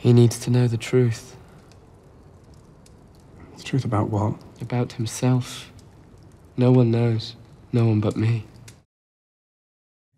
He needs to know the truth. The truth about what? About himself. No one knows. No one but me.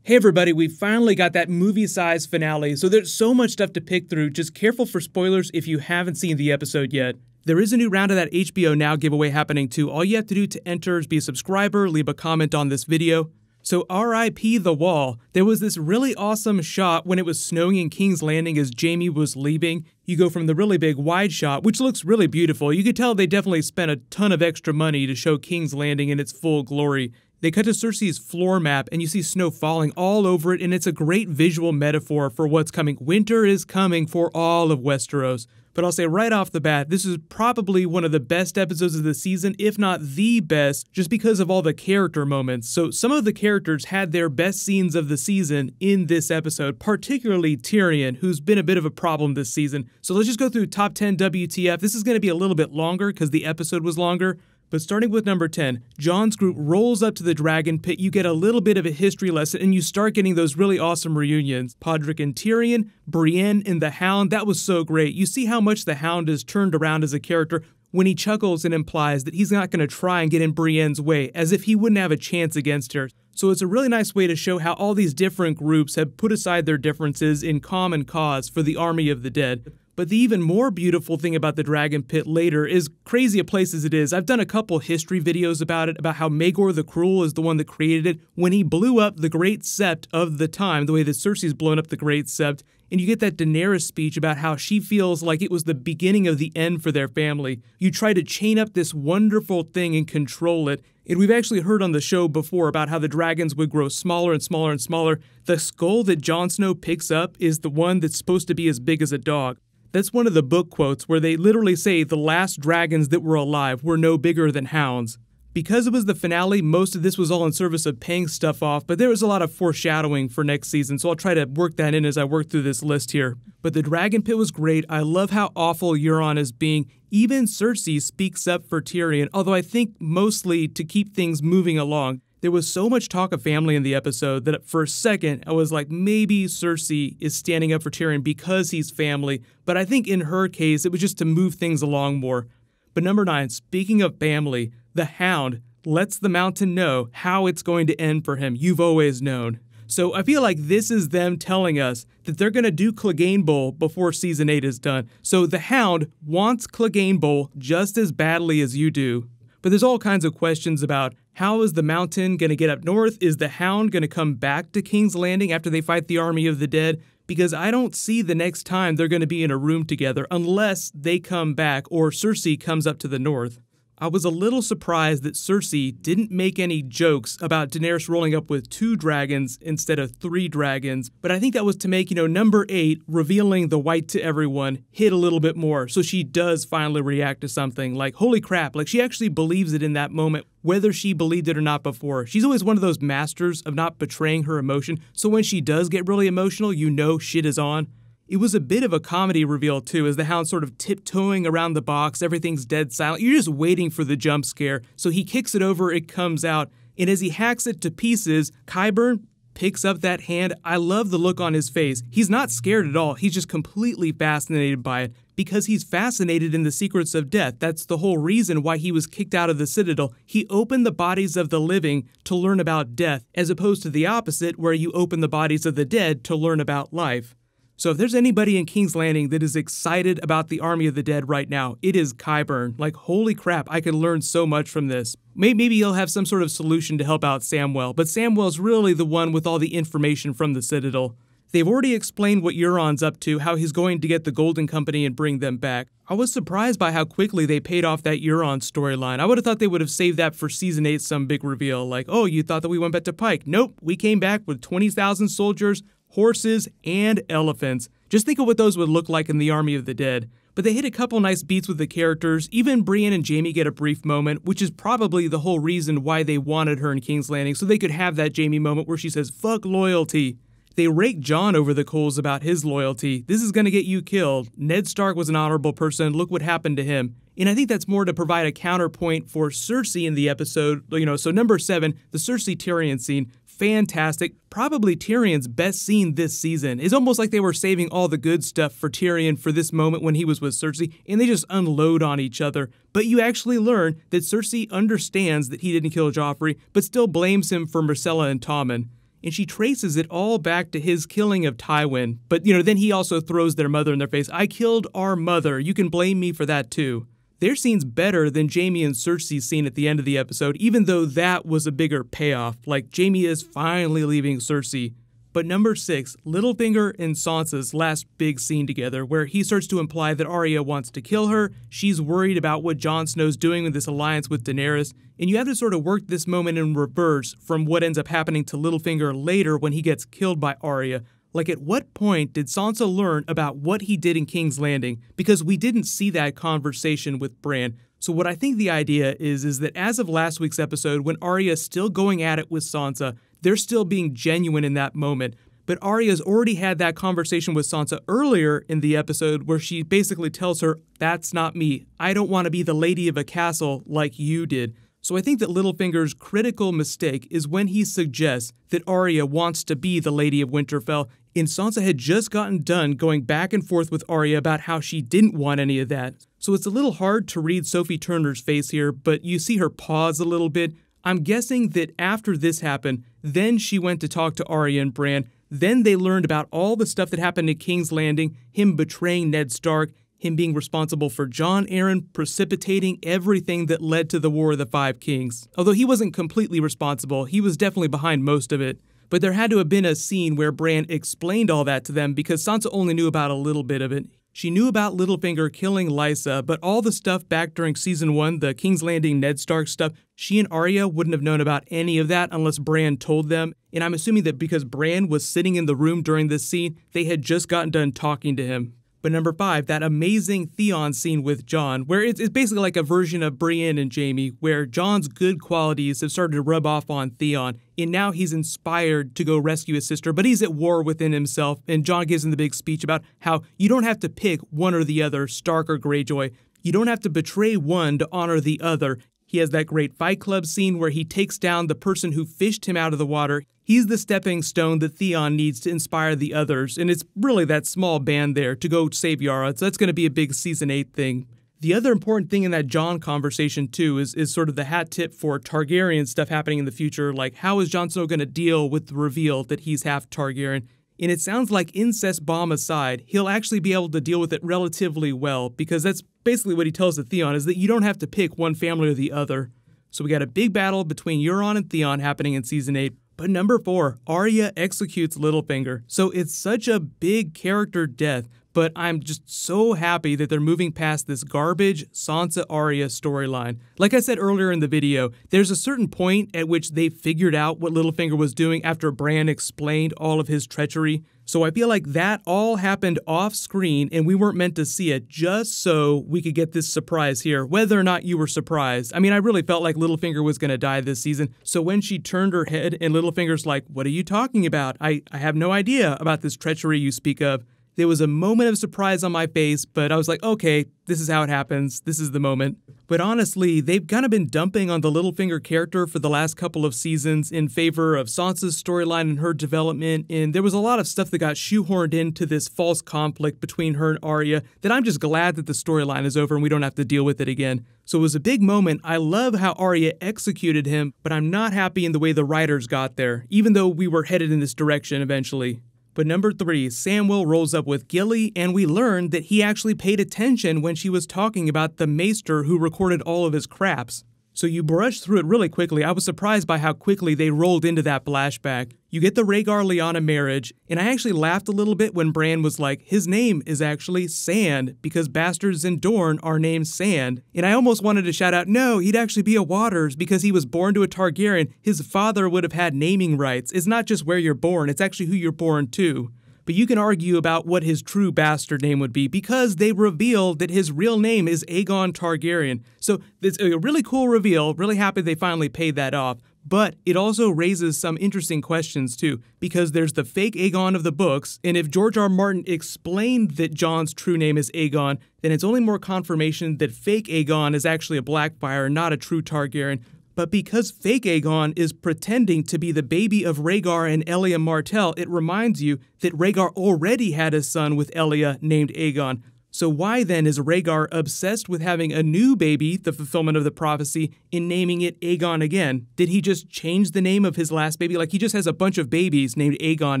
Hey everybody, we finally got that movie-sized finale, so there's so much stuff to pick through. Just careful for spoilers if you haven't seen the episode yet. There is a new round of that HBO Now giveaway happening too. All you have to do to enter is be a subscriber, leave a comment on this video. So RIP The Wall. There was this really awesome shot when it was snowing in King's Landing as Jaime was leaving. You go from the really big wide shot, which looks really beautiful. You could tell they definitely spent a ton of extra money to show King's Landing in its full glory. They cut to Cersei's floor map and you see snow falling all over it, and it's a great visual metaphor for what's coming. Winter is coming for all of Westeros. But I'll say right off the bat, this is probably one of the best episodes of the season, if not the best, just because of all the character moments. So some of the characters had their best scenes of the season in this episode, particularly Tyrion, who's been a bit of a problem this season. So let's just go through top 10 WTF. This is going to be a little bit longer because the episode was longer. But starting with number 10, Jon's group rolls up to the Dragon Pit. You get a little bit of a history lesson, and you start getting those really awesome reunions. Podrick and Tyrion, Brienne and the Hound, that was so great. You see how much the Hound is turned around as a character when he chuckles and implies that he's not going to try and get in Brienne's way, as if he wouldn't have a chance against her. So it's a really nice way to show how all these different groups have put aside their differences in common cause for the army of the dead. But the even more beautiful thing about the Dragon Pit later is, crazy a place as it is, I've done a couple history videos about it, about how Maegor the Cruel is the one that created it when he blew up the Great Sept of the time, the way that Cersei's blown up the Great Sept, and you get that Daenerys speech about how she feels like it was the beginning of the end for their family. You try to chain up this wonderful thing and control it, and we've actually heard on the show before about how the dragons would grow smaller and smaller and smaller. The skull that Jon Snow picks up is the one that's supposed to be as big as a dog. That's one of the book quotes where they literally say the last dragons that were alive were no bigger than hounds. Because it was the finale, most of this was all in service of paying stuff off, but there was a lot of foreshadowing for next season, so I'll try to work that in as I work through this list here. But the Dragon Pit was great. I love how awful Euron is being. Even Cersei speaks up for Tyrion, although I think mostly to keep things moving along. There was so much talk of family in the episode that for a second I was like, maybe Cersei is standing up for Tyrion because he's family, but I think in her case it was just to move things along more. But number 9, speaking of family, the Hound lets the Mountain know how it's going to end for him. You've always known. So I feel like this is them telling us that they're going to do Clegane Bowl before Season 8 is done. So the Hound wants Clegane Bowl just as badly as you do. But there's all kinds of questions about how is the Mountain going to get up north? Is the Hound going to come back to King's Landing after they fight the army of the dead? Because I don't see the next time they're going to be in a room together unless they come back or Cersei comes up to the north. I was a little surprised that Cersei didn't make any jokes about Daenerys rolling up with 2 dragons instead of 3 dragons, but I think that was to make, number 8, revealing the white to everyone, hit a little bit more, so she does finally react to something, like, holy crap, like she actually believes it in that moment, whether she believed it or not before. She's always one of those masters of not betraying her emotion, so when she does get really emotional, you know shit is on. It was a bit of a comedy reveal too, as the Hound's sort of tiptoeing around the box, everything's dead silent, you're just waiting for the jump scare, so he kicks it over, it comes out, and as he hacks it to pieces, Qyburn picks up that hand. I love the look on his face. He's not scared at all, he's just completely fascinated by it, because he's fascinated in the secrets of death. That's the whole reason why he was kicked out of the Citadel. He opened the bodies of the living to learn about death, as opposed to the opposite, where you open the bodies of the dead to learn about life. So if there's anybody in King's Landing that is excited about the Army of the Dead right now, it is Qyburn. Like, holy crap, I can learn so much from this. Maybe he'll have some sort of solution to help out Samwell, but Samwell's really the one with all the information from the Citadel. They've already explained what Euron's up to, how he's going to get the Golden Company and bring them back. I was surprised by how quickly they paid off that Euron storyline. I would have thought they would have saved that for Season 8, some big reveal, like, oh, you thought that we went back to Pike. Nope, we came back with 20,000 soldiers, horses, and elephants. Just think of what those would look like in the Army of the Dead. But they hit a couple nice beats with the characters. Even Brienne and Jaime get a brief moment, which is probably the whole reason why they wanted her in King's Landing, so they could have that Jaime moment where she says, fuck loyalty. They rake Jon over the coals about his loyalty. This is going to get you killed. Ned Stark was an honorable person. Look what happened to him. And I think that's more to provide a counterpoint for Cersei in the episode. So number 7, the Cersei Tyrion scene. fantastic. Probably Tyrion's best scene this season. It's almost like they were saving all the good stuff for Tyrion for this moment when he was with Cersei, and they just unload on each other. But you actually learn that Cersei understands that he didn't kill Joffrey, but still blames him for Myrcella and Tommen. And she traces it all back to his killing of Tywin. But, then he also throws their mother in their face. I killed our mother. You can blame me for that too. Their scene's better than Jaime and Cersei's scene at the end of the episode, even though that was a bigger payoff. Like, Jaime is finally leaving Cersei. But number 6, Littlefinger and Sansa's last big scene together, where he starts to imply that Arya wants to kill her, she's worried about what Jon Snow's doing with this alliance with Daenerys, and you have to sort of work this moment in reverse from what ends up happening to Littlefinger later when he gets killed by Arya. Like, at what point did Sansa learn about what he did in King's Landing? Because we didn't see that conversation with Bran. So what I think the idea is that as of last week's episode, when Arya's still going at it with Sansa, they're still being genuine in that moment. But Arya's already had that conversation with Sansa earlier in the episode where she basically tells her, that's not me. I don't want to be the lady of a castle like you did. So I think that Littlefinger's critical mistake is when he suggests that Arya wants to be the Lady of Winterfell, and Sansa had just gotten done going back and forth with Arya about how she didn't want any of that. So it's a little hard to read Sophie Turner's face here, but you see her pause a little bit. I'm guessing that after this happened, then she went to talk to Arya and Bran. Then they learned about all the stuff that happened at King's Landing, him betraying Ned Stark, him being responsible for Jon Arryn precipitating everything that led to the War of the Five Kings. Although he wasn't completely responsible, he was definitely behind most of it. But there had to have been a scene where Bran explained all that to them because Sansa only knew about a little bit of it. She knew about Littlefinger killing Lysa, but all the stuff back during Season 1, the King's Landing Ned Stark stuff, she and Arya wouldn't have known about any of that unless Bran told them. And I'm assuming that because Bran was sitting in the room during this scene, they had just gotten done talking to him. But number 5, that amazing Theon scene with Jon, where it's basically like a version of Brienne and Jaime, where Jon's good qualities have started to rub off on Theon, and now he's inspired to go rescue his sister, but he's at war within himself, and Jon gives him the big speech about how you don't have to pick one or the other, Stark or Greyjoy. You don't have to betray one to honor the other. He has that great Fight Club scene where he takes down the person who fished him out of the water. He's the stepping stone that Theon needs to inspire the others, and it's really that small band there to go save Yara, so that's going to be a big Season 8 thing. The other important thing in that Jon conversation, too, is sort of the hat tip for Targaryen stuff happening in the future, like how is Jon Snow going to deal with the reveal that he's half Targaryen? And it sounds like incest bomb aside, he'll actually be able to deal with it relatively well, because that's basically what he tells the Theon, is that you don't have to pick one family or the other. So we got a big battle between Euron and Theon happening in Season 8. But number 4, Arya executes Littlefinger. So it's such a big character death, but I'm just so happy that they're moving past this garbage Sansa-Arya storyline. Like I said earlier in the video, there's a certain point at which they figured out what Littlefinger was doing after Bran explained all of his treachery. So I feel like that all happened off screen and we weren't meant to see it just so we could get this surprise here, whether or not you were surprised. I mean, I really felt like Littlefinger was going to die this season. So when she turned her head and Littlefinger's like, what are you talking about? I have no idea about this treachery you speak of. There was a moment of surprise on my face, but I was like, okay, this is how it happens. This is the moment. But honestly, they've kind of been dumping on the Littlefinger character for the last couple of seasons in favor of Sansa's storyline and her development, and there was a lot of stuff that got shoehorned into this false conflict between her and Arya that I'm just glad that the storyline is over and we don't have to deal with it again. So it was a big moment. I love how Arya executed him, but I'm not happy in the way the writers got there, even though we were headed in this direction eventually. But number 3, Samwell rolls up with Gilly, and we learned that he actually paid attention when she was talking about the maester who recorded all of his craps. So you brush through it really quickly. I was surprised by how quickly they rolled into that flashback. You get the Rhaegar-Lyanna marriage, and I actually laughed a little bit when Bran was like, his name is actually Sand, because bastards in Dorne are named Sand. And I almost wanted to shout out, no, he'd actually be a Waters, because he was born to a Targaryen. His father would have had naming rights. It's not just where you're born, it's actually who you're born to. But you can argue about what his true bastard name would be because they revealed that his real name is Aegon Targaryen. So it's a really cool reveal, really happy they finally paid that off. But it also raises some interesting questions too, because there's the fake Aegon of the books, and if George R. Martin explained that Jon's true name is Aegon, then it's only more confirmation that fake Aegon is actually a Blackfyre, not a true Targaryen. But because fake Aegon is pretending to be the baby of Rhaegar and Elia Martell, it reminds you that Rhaegar already had a son with Elia named Aegon. So why then is Rhaegar obsessed with having a new baby, the fulfillment of the prophecy, in naming it Aegon again? Did he just change the name of his last baby? Like, he just has a bunch of babies named Aegon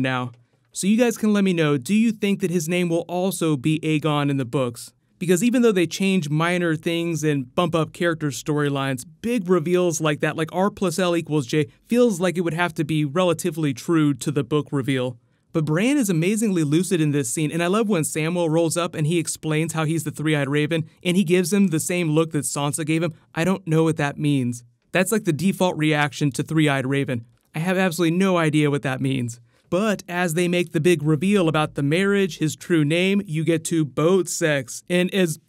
now. So you guys can let me know, do you think that his name will also be Aegon in the books? Because even though they change minor things and bump up character storylines, big reveals like that, like R plus L equals J, feels like it would have to be relatively true to the book reveal. But Bran is amazingly lucid in this scene, and I love when Samwell rolls up and he explains how he's the Three-Eyed Raven, and he gives him the same look that Sansa gave him. I don't know what that means. That's like the default reaction to Three-Eyed Raven. I have absolutely no idea what that means. But as they make the big reveal about the marriage, his true name, you get to boat sex. And as,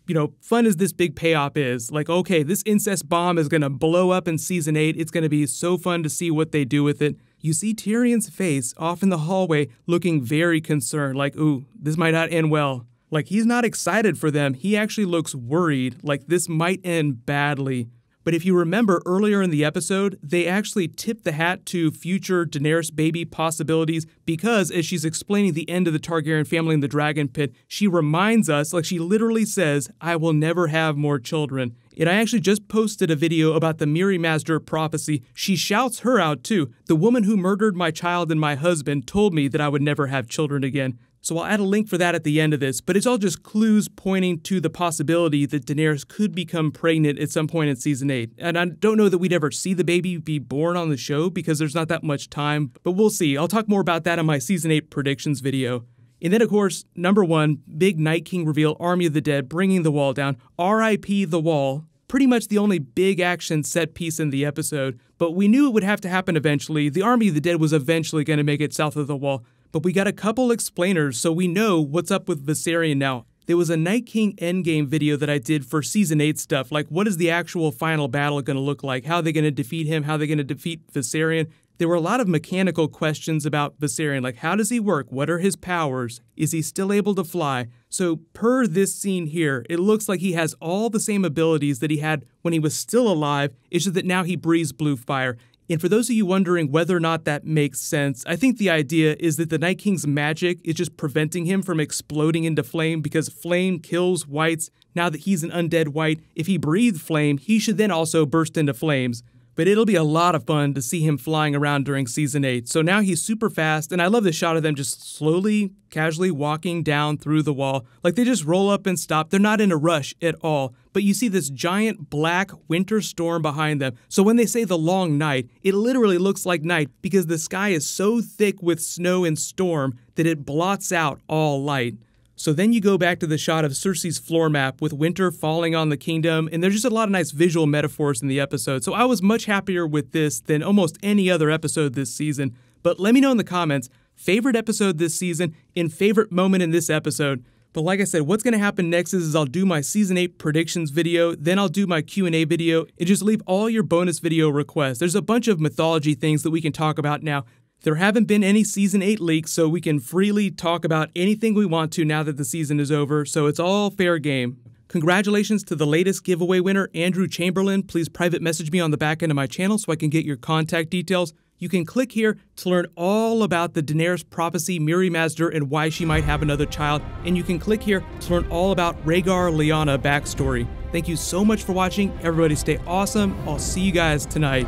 fun as this big payoff is, like, okay, this incest bomb is going to blow up in season 8. It's going to be so fun to see what they do with it. You see Tyrion's face off in the hallway looking very concerned, like, ooh, this might not end well. Like, he's not excited for them. He actually looks worried, like this might end badly. But if you remember earlier in the episode, they actually tipped the hat to future Daenerys baby possibilities because as she's explaining the end of the Targaryen family in the Dragon Pit, she reminds us, like she literally says, I will never have more children. And I actually just posted a video about the Mirri Maz prophecy. She shouts her out too. The woman who murdered my child and my husband told me that I would never have children again. So I'll add a link for that at the end of this, but it's all just clues pointing to the possibility that Daenerys could become pregnant at some point in season 8. And I don't know that we'd ever see the baby be born on the show because there's not that much time, but we'll see. I'll talk more about that in my season 8 predictions video. And then, of course, number 1, big Night King reveal, Army of the Dead, bringing the wall down. R.I.P. the wall. Pretty much the only big action set piece in the episode, but we knew it would have to happen eventually. The Army of the Dead was eventually going to make it south of the wall. But we got a couple explainers, so we know what's up with Viserion now. There was a Night King endgame video that I did for Season 8 stuff, like what is the actual final battle going to look like? How are they going to defeat him? How are they going to defeat Viserion? There were a lot of mechanical questions about Viserion, like how does he work? What are his powers? Is he still able to fly? So per this scene here, it looks like he has all the same abilities that he had when he was still alive, it's just that now he breathes blue fire. And for those of you wondering whether or not that makes sense, I think the idea is that the Night King's magic is just preventing him from exploding into flame because flame kills whites. Now that he's an undead white, if he breathed flame, he should then also burst into flames. But it'll be a lot of fun to see him flying around during Season 8. So now he's super fast, and I love the shot of them just slowly, casually walking down through the wall. Like they just roll up and stop. They're not in a rush at all. But you see this giant black winter storm behind them. So when they say the long night, it literally looks like night because the sky is so thick with snow and storm that it blots out all light. So then you go back to the shot of Cersei's floor map with winter falling on the kingdom, and there's just a lot of nice visual metaphors in the episode. So I was much happier with this than almost any other episode this season. But let me know in the comments, favorite episode this season and favorite moment in this episode. But like I said, what's going to happen next is I'll do my Season 8 predictions video, then I'll do my Q&A video, and just leave all your bonus video requests. There's a bunch of mythology things that we can talk about now. There haven't been any Season 8 leaks, so we can freely talk about anything we want to now that the season is over, so it's all fair game. Congratulations to the latest giveaway winner, Andrew Chamberlain. Please private message me on the back end of my channel so I can get your contact details. You can click here to learn all about the Daenerys prophecy, Mirri Maz, and why she might have another child. And you can click here to learn all about Rhaegar Lyanna backstory. Thank you so much for watching. Everybody stay awesome. I'll see you guys tonight.